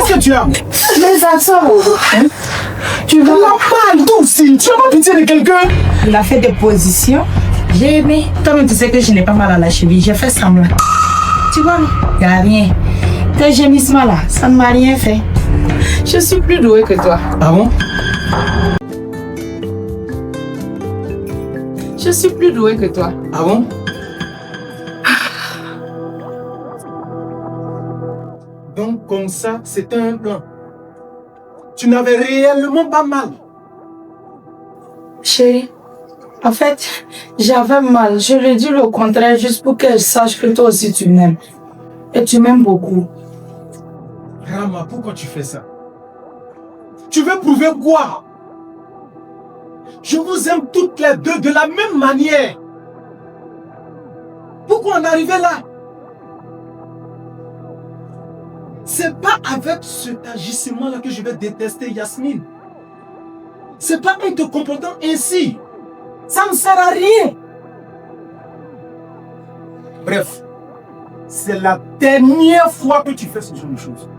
Qu'est-ce que tu as? Les accents. Hein? Tu vas la mal douce. Tu as pas pitié de quelqu'un? Il a fait des positions. J'ai aimé. Toi-même, tu sais que je n'ai pas mal à la cheville. J'ai fait semblant. Tu vois, il n'y a rien. Tes gémissements là, ça ne m'a rien fait. Je suis plus douée que toi. Ah bon? Je suis plus douée que toi. Ah bon? Donc comme ça, c'était un plan. Tu n'avais réellement pas mal. Chérie, en fait, j'avais mal. Je lui ai dit le contraire juste pour qu'elle sache que toi aussi tu m'aimes. Et tu m'aimes beaucoup. Rama, pourquoi tu fais ça? Tu veux prouver quoi? Je vous aime toutes les deux de la même manière. Pourquoi en arriver là? C'est pas avec cet agissement-là que je vais détester Yasmine. C'est pas en te comportant ainsi. Ça ne sert à rien. Bref, c'est la dernière fois que tu fais ce genre de choses.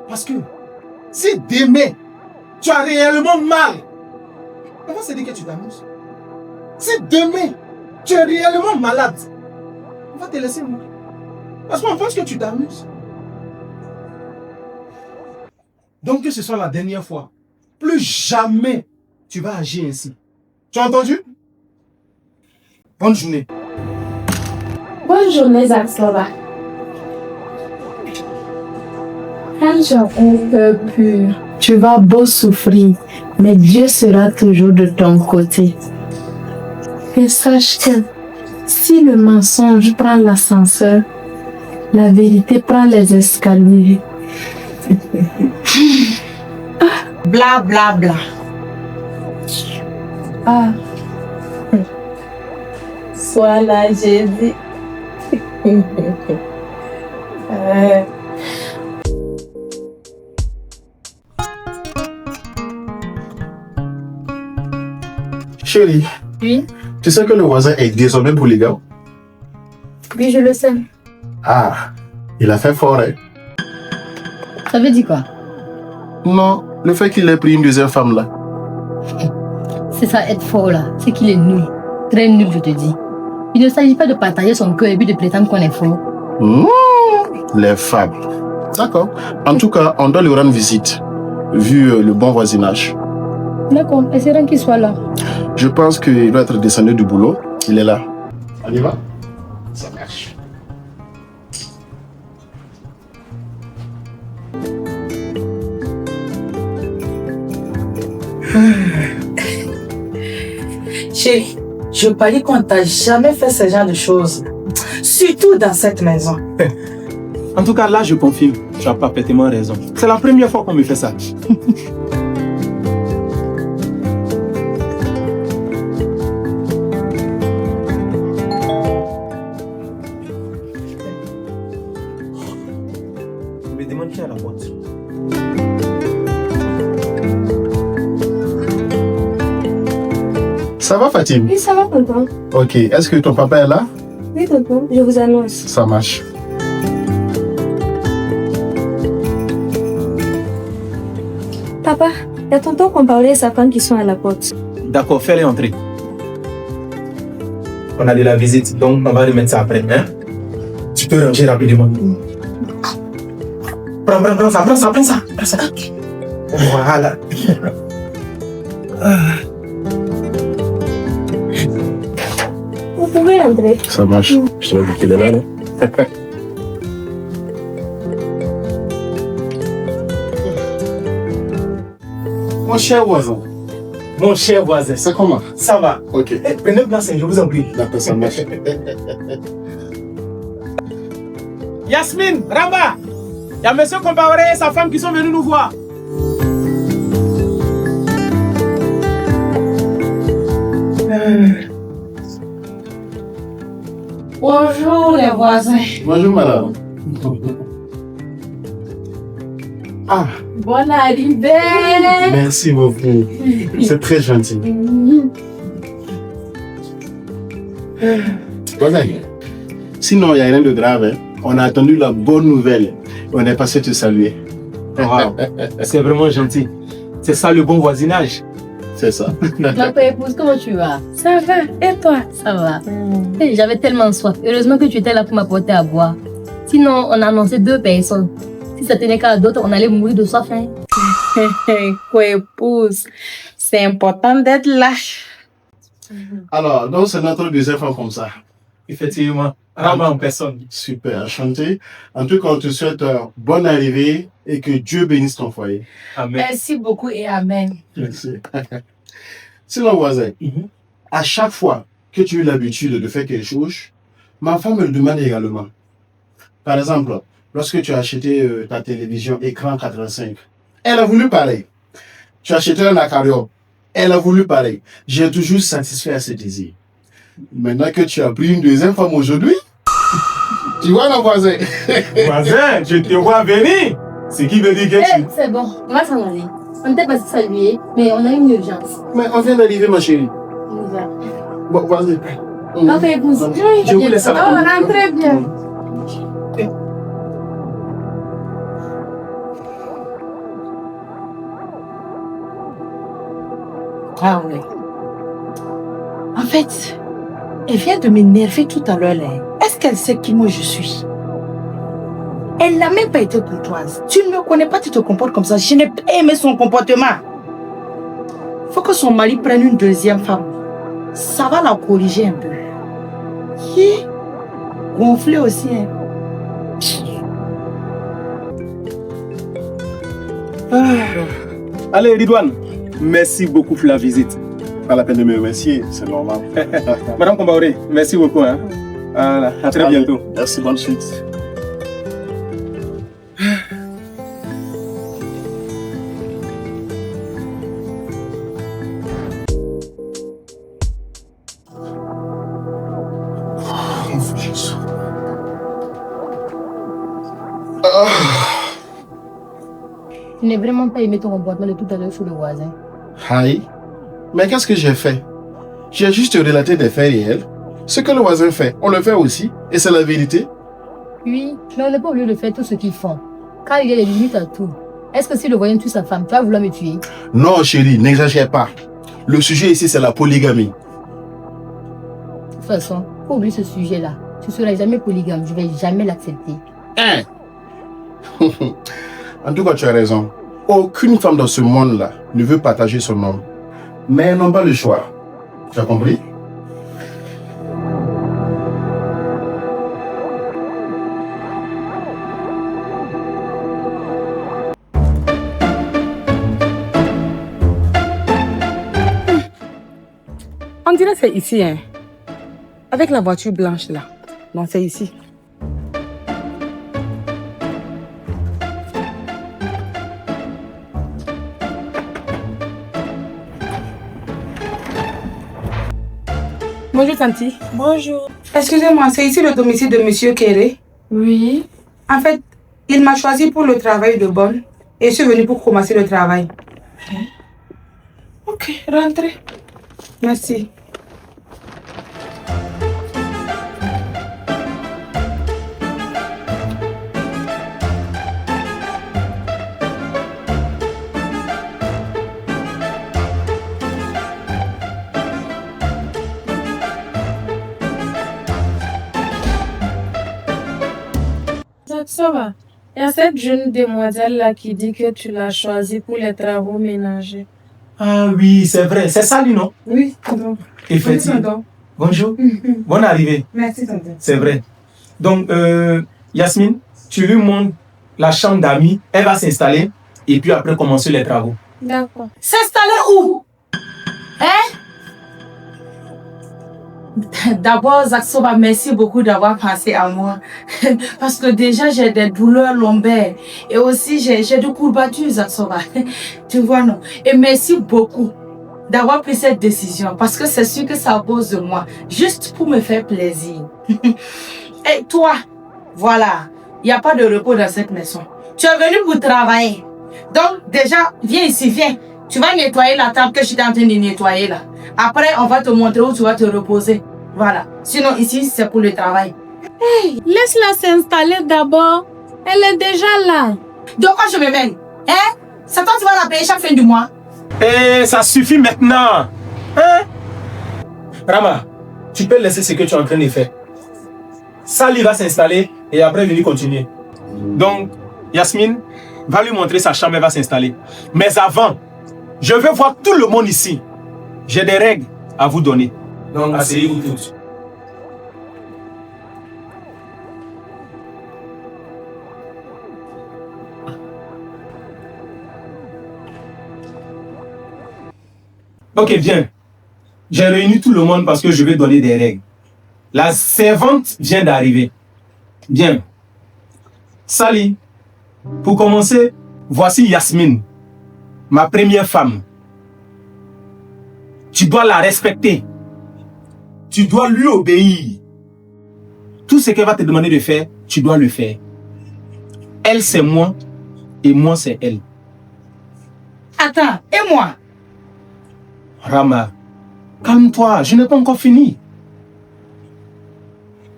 Parce que si demain, tu as réellement mal, on va se dire que tu t'amuses. Si demain, tu es réellement malade, on va te laisser mourir. Parce qu'on pense que tu t'amuses. Donc que ce soit la dernière fois, plus jamais tu vas agir ainsi. Tu as entendu? Bonne journée. Bonne journée, Zaxlova. Quand tu as un cœur pur, tu vas beau souffrir, mais Dieu sera toujours de ton côté. Et sache que si le mensonge prend l'ascenseur, la vérité prend les escaliers. Bla bla bla. Ah. Voilà, j'ai dit. Chérie, Oui, tu sais que le voisin est désormais polygame? oui, je le sais. Ah, il a fait fort, hein? Ça veut dire quoi? Non, le fait qu'il ait pris une deuxième femme là. C'est ça, être fort là. C'est qu'il est nul. Très nul, je te dis. Il ne s'agit pas de partager son cœur et puis de prétendre qu'on est fort. Les femmes. D'accord. En tout cas, on doit lui rendre visite, vu le bon voisinage. D'accord, espérons qu'il soit là. Je pense qu'il doit être descendu du boulot. Il est là. On y va? Ça marche. Chérie, je parie qu'on t'a jamais fait ce genre de choses. Surtout dans cette maison. En tout cas, là, je confirme. Tu as parfaitement raison. C'est la première fois qu'on me fait ça. Je me demande qui a la boîte. Ça va, Fatim? Oui, ça va, tonton. Ok. Est-ce que ton papa est là? Oui, tonton, je vous annonce. Ça marche. Papa, il y a tonton qu'on parlait et sa femme qui sont à la porte. D'accord, fais-les entrer. On a de la visite, donc on va remettre ça après. Hein? Tu peux ranger rapidement. Prends ça. Voilà. Vous pouvez entrer. Ça marche. Je te dis qu'il est là, non? Mon cher voisin. C'est comment? Ça va. Ok. Prenez place, je vous en prie. D'accord, ça marche. Yasmine, Ramba, il y a monsieur Compaoré et sa femme qui sont venus nous voir. Bonjour les voisins. Bonjour madame. Ah, Bonne arrivée! merci beaucoup. C'est très gentil. Voisin, sinon il n'y a rien de grave. Hein. On a attendu la bonne nouvelle. On est passé te saluer. Wow. C'est vraiment gentil. C'est ça le bon voisinage. C'est ça. Ma épouse, comment tu vas? Ça va, et toi? Ça va. Hey, j'avais tellement soif. Heureusement que tu étais là pour m'apporter à boire. Sinon, on a annoncé 2 personnes. Si ça tenait qu'à d'autres, on allait mourir de soif. Hein. Quoi, épouse? C'est important d'être là. Alors, donc c'est notre deuxième fois comme ça. Effectivement. Rama en personne. Super, enchanté. En tout cas, on te souhaite bonne arrivée et que Dieu bénisse ton foyer. Amen. Merci beaucoup et amen. Merci. Sinon, voisin, à chaque fois que tu as eu l'habitude de faire quelque chose, ma femme me le demande également. Par exemple, lorsque tu as acheté ta télévision écran 85, elle a voulu pareil. Tu as acheté un aquarium, elle a voulu pareil. J'ai toujours satisfait à ses désirs. Maintenant que tu as pris une deuxième femme aujourd'hui, tu vois, mon voisin. Voisin, je te vois venir. Ce qui veut dire que Hey, c'est bon, on va s'en aller. On était passé saluer, mais on a une urgence. Mais on vient d'arriver, ma chérie. On y va. Bon, vas-y. Ma épouse. Je vous laisse Oh, rentrez bien. Ah oui. En fait, elle vient de m'énerver tout à l'heure. Là. Est-ce qu'elle sait qui moi je suis? Elle n'a même pas été courtoise. Tu ne me connais pas, tu te comportes comme ça. Je n'ai pas aimé son comportement. Il faut que son mari prenne une deuxième femme. Ça va la corriger un peu. Qui? Gonflé aussi. Hein. Allez, Ridouane, merci beaucoup pour la visite. Pas la peine de me remercier, c'est normal. Madame Combaoré, merci beaucoup. Hein. Voilà, à très bientôt. Merci, bonne suite. Je n'ai vraiment pas aimé ton comportement de tout à l'heure sur le voisin. Aïe, mais qu'est-ce que j'ai fait? J'ai juste relaté des faits réels. Ce que le voisin fait, on le fait aussi, et c'est la vérité. Oui, mais on n'est pas obligé de faire tout ce qu'ils font. Car il y a des limites à tout. Est-ce que si le voisin tue sa femme, tu vas vouloir me tuer? Non, chérie, n'exagère pas. Le sujet ici, c'est la polygamie. De toute façon, faut oublier ce sujet-là. Tu ne seras jamais polygame, je ne vais jamais l'accepter. Hein? En tout cas, tu as raison. Aucune femme dans ce monde-là ne veut partager son homme. Mais elles n'ont pas le choix. Tu as compris? On dirait que c'est ici, hein. Avec la voiture blanche là. Non, c'est ici. Bonjour, Tanti. Bonjour. Excusez-moi, c'est ici le domicile de Monsieur Kéré. Oui. En fait, il m'a choisi pour le travail de bonne et je suis venue pour commencer le travail. Ok, rentrez. Merci. Ça va. Il y a cette jeune demoiselle là qui dit que tu l'as choisie pour les travaux ménagers. Ah oui, c'est vrai. C'est ça, lui, non? Oui, tonton. Effectivement. Bonjour. Bonne arrivée. Merci, tonton. C'est vrai. Donc, Yasmine, tu lui montres la chambre d'amis. Elle va s'installer et puis après commencer les travaux. D'accord. S'installer où? Hein? D'abord, Zaksoba, merci beaucoup d'avoir pensé à moi. Parce que déjà, j'ai des douleurs lombaires. Et aussi, j'ai des courbatures, Zaksoba. Tu vois, non? Et merci beaucoup d'avoir pris cette décision. Parce que c'est sûr que ça pose de moi. Juste pour me faire plaisir. Et toi, voilà. Il n'y a pas de repos dans cette maison. Tu es venu pour travailler. Donc, déjà, viens ici, viens. Tu vas nettoyer la table que je suis en train de nettoyer là. Après, on va te montrer où tu vas te reposer. Voilà. Sinon, ici, c'est pour le travail. Hey, laisse-la s'installer d'abord. Elle est déjà là. De quoi je me mène? Hein? C'est toi qui vas la payer chaque fin du mois. Eh, ça suffit maintenant. Hein? Rama, tu peux laisser ce que tu es en train de faire. Sally va s'installer et après venir continuer. Donc, Yasmine, va lui montrer sa chambre et va s'installer. Mais avant, je veux voir tout le monde ici. J'ai des règles à vous donner. Donc, asseyez-vous tous. Ok, bien. J'ai réuni tout le monde parce que je vais donner des règles. La servante vient d'arriver. Bien. Sally, pour commencer, voici Yasmine, ma première femme. Tu dois la respecter. Tu dois lui obéir. Tout ce qu'elle va te demander de faire, tu dois le faire. Elle, c'est moi et moi, c'est elle. Attends, et moi? Rama, calme-toi, je n'ai pas encore fini.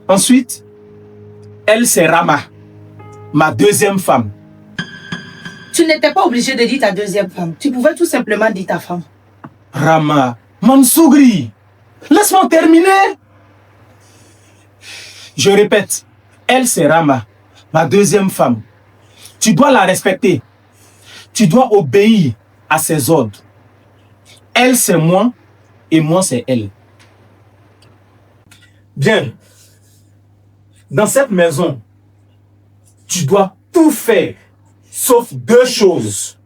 Ensuite, elle, c'est Rama, ma deuxième femme. Tu n'étais pas obligé de dire ta deuxième femme. Tu pouvais tout simplement dire ta femme. Rama, Mansougri, laisse-moi terminer. Je répète, elle, c'est Rama, ma deuxième femme. Tu dois la respecter. Tu dois obéir à ses ordres. Elle, c'est moi et moi, c'est elle. Bien. Dans cette maison, tu dois tout faire, sauf deux choses.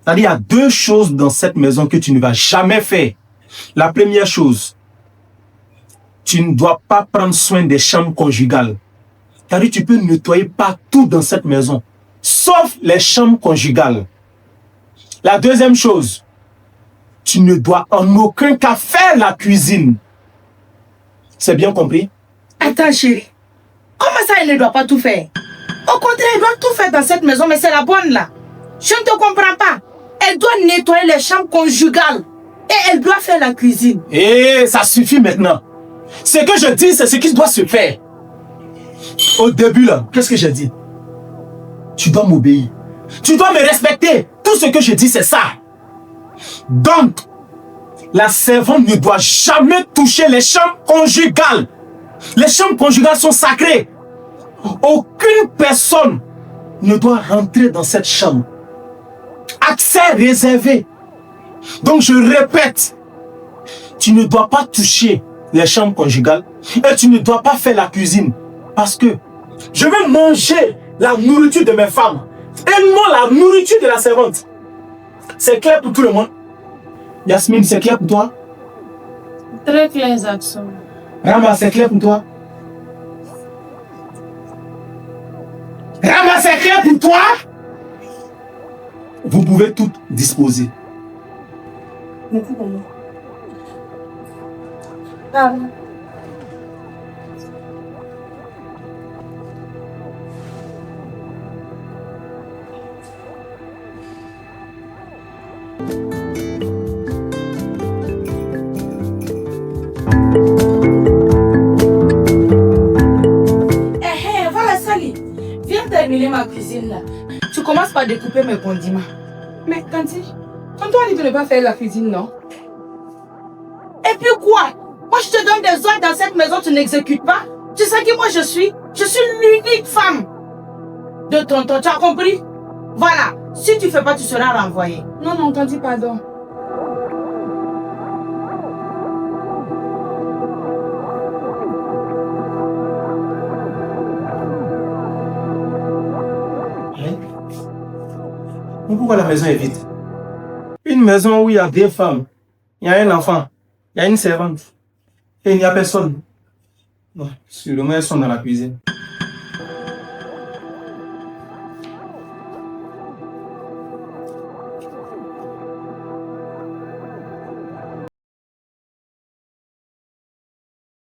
C'est-à-dire, il y a deux choses dans cette maison que tu ne vas jamais faire. La première chose, tu ne dois pas prendre soin des chambres conjugales. C'est-à-dire, tu peux nettoyer partout dans cette maison, sauf les chambres conjugales. La deuxième chose, tu ne dois en aucun cas faire la cuisine. C'est bien compris? Attends, chérie. Comment ça, elle ne doit pas tout faire? Au contraire, elle doit tout faire dans cette maison, mais c'est la bonne là. Je ne te comprends pas. Elle doit nettoyer les chambres conjugales. Et elle doit faire la cuisine. Et ça suffit maintenant. Ce que je dis, c'est ce qui doit se faire. Au début là, qu'est-ce que j'ai dit? Tu dois m'obéir. Tu dois me respecter. Tout ce que je dis, c'est ça. Donc, la servante ne doit jamais toucher les chambres conjugales. Les chambres conjugales sont sacrées. Aucune personne ne doit rentrer dans cette chambre. Accès réservé. Donc, je répète, tu ne dois pas toucher les chambres conjugales et tu ne dois pas faire la cuisine. Parce que je vais manger la nourriture de mes femmes et non la nourriture de la servante. C'est clair pour tout le monde? Yasmine, c'est clair pour toi? Très clair, Jackson. Rama, c'est clair pour toi? Rama, c'est clair pour toi? Vous pouvez tout disposer. Merci, maman. Voilà, Sally. Viens terminer ma cuisine là. Tu commences par découper mes condiments. Mais Tanti, on doit dire de ne pas faire la cuisine, non? Et puis quoi? Moi je te donne des ordres dans cette maison, tu n'exécutes pas. Tu sais qui moi je suis? Je suis l'unique femme de tonton, tu as compris? Voilà, si tu fais pas, tu seras renvoyé. Non, non, Tanti, pardon. Mais pourquoi la maison est vide? Une maison où il y a deux femmes, il y a un enfant, il y a une servante, et il n'y a personne. Non, sûrement elles sont dans la cuisine.